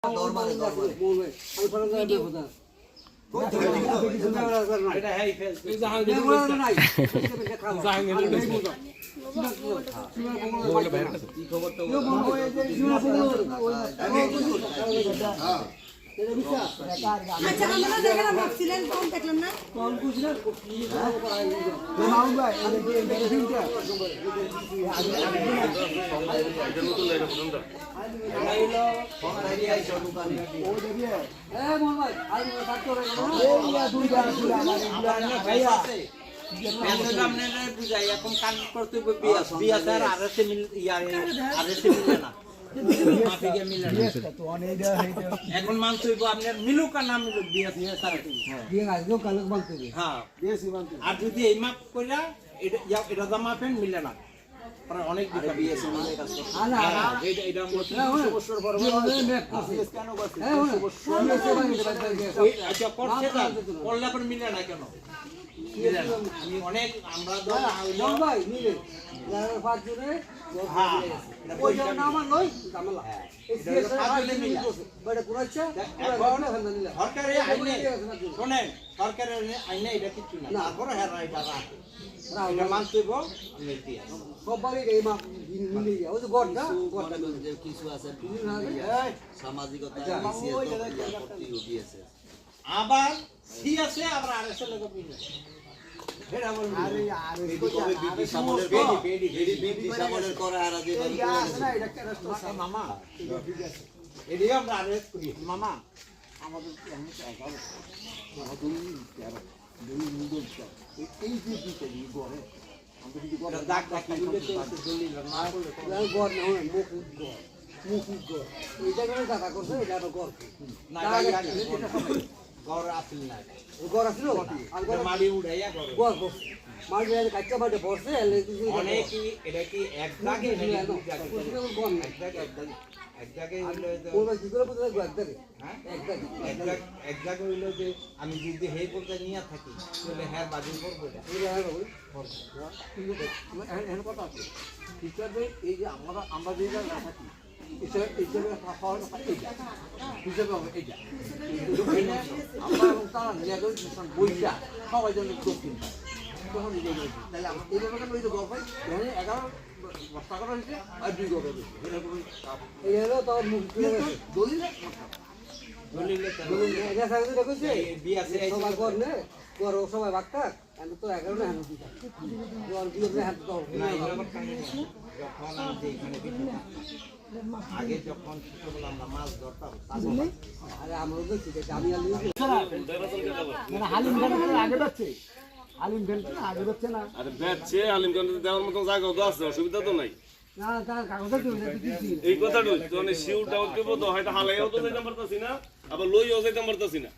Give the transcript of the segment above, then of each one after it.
দরবারে দরবারে বলবে আমি ফরজ না কথা এটা হেই ফেল নাই কি খবর তো আচ্ছা আমরা দেখলাম ভাবছিলেন কোন দেখলাম না কোন বুঝলেন মাউন্ট ভাই এই মেশিনটা এটা নতুন লাইন ফোনটা আইলো ফোন আইডিয়া আইছো দোকানে ও দেবিয়ে এ মোহন ভাই আই কাট করে এই দুইটা আমার ভাইয়া মেসেজ আপনারা বুঝাই এখন কাজ করতে বিয়া স্যার আরএসএ মিল আরএসএ মিলে না মাফিকে মিলে না তো অনেকটা হইতো এখন মানতে হইব আপনার মিলুক আর না মিলুক বিয়া স্যার দিয়ে আসলো কালকে বলতে হ্যাঁ বেশি বলতে আর যদি এই মাপ কইরা এটা দা মাপেন মিলে না পরে অনেক দিকে বিএসএ মিলে কাজ করে আলা এটা বছর পর কেন করছিস আচ্ছা করছে না করলে পর মিলে না কেন মিলে না আমি অনেক আমরা কোন ভাই মিলে লাগার পাঁচ জনে হ্যাঁ ওই জন্য আমার লই জামালা এই সিএসআর মিলে বড় কোন আছে এখন নিলে সরকারে আইনে শুনেন সরকারে আইনে এটা কিছু না তারপরে হ্যাঁ এটা রাখে এটা মানতেইব সবারই এই মা মিলে যায় ওই যে গড়টা যে কিছু আছে সামাজিকতা আবার সি আছে আবার আরএসএ লোক মিলে এটা বল আরে আরে বিপি সামনের বিপি সামনের করা আর যে আছে না এটা কেন মামা এদিকে আমরা আরএস করি মামা আমাদের এমন এগারো দুই দুই এই যে দিতে দি গড়ে আমরা যদি গড়ে দাগ দাগ কিনলে তো দলিল না করলে গড় না হয় মুখ গড় এই জায়গায় দাদা করছে এটা তো গড় না এটা গড় আসল না গড় আছিল আর গড় মালি উড়াইয়া গড় গড় মাঝে কাচ্চা মাঠে পড়ছে অনেক এটা কি এক দাগে গড় না এক দাগে হইলো কোন কি করে বুঝলে এক দাগে হ্যাঁ এক দাগে এক দাগে হইলো যে আমি যদি হেই বলতে নিয়ে থাকি তাহলে হ্যাঁ বাদিন করব এটা এখানে কথা আছে হিসাবে এই যে আমরা যে জায়গায় থাকি হিসাবে খাওয়ার হিসাবে হবে এইটা আমরা তারা নিয়ে বইটা সবাই জন্য দক্ষিণ তখন তাহলে এই ব্যাপারটা ওই যে গল্প এখানে 11 বস্তা করা হয়েছে আর 2 গল্প এই হলো তোর মুখ দলিল দলিলে এটা সাথে দেখছে বিয়া আছে সবাই করনে করো সবাই বাক্তা আমি তো 11 না হানো দিতা আর বিয়ে হাত দাও না এরকম কাহিনী না। যখন আমি যে এখানে বিদ্যুৎ আগে যখন ছোটবেলা আমরা মাছ ধরতাম আরে আমরা তো ঠিক আছে আমি আলি মানে হালিম ভেন্টার আগে যাচ্ছে হালিম ভেন্টার আগে যাচ্ছে না আরে ব্যাটছে আলিমগঞ্জ দেওয়ার মতো জায়গা তো আছে অসুবিধা তো নাই না তার কাগজে দিও না দিছি এই কথাটা তো মানে শিউটা উঠবো তো হয়তো হালাইও তো যাইতে পারতাছি না আবার লইও যাইতে পারতাছি না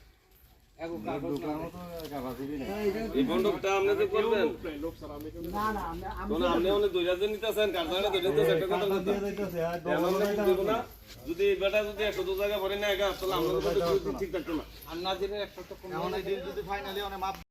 এই বন্ধকটা আপনি তো করবেন না না আমি তখন আপনি অনেক দুই হাজার নিতেছেন কারখানা দুই হাজার একটা কথা কথা যদি বেটা যদি 100 জায়গা ভরে না তাহলে আমরা ঠিক থাকতো না আর নাজিরের একটা তো কোনো যদি ফাইনালি অনেক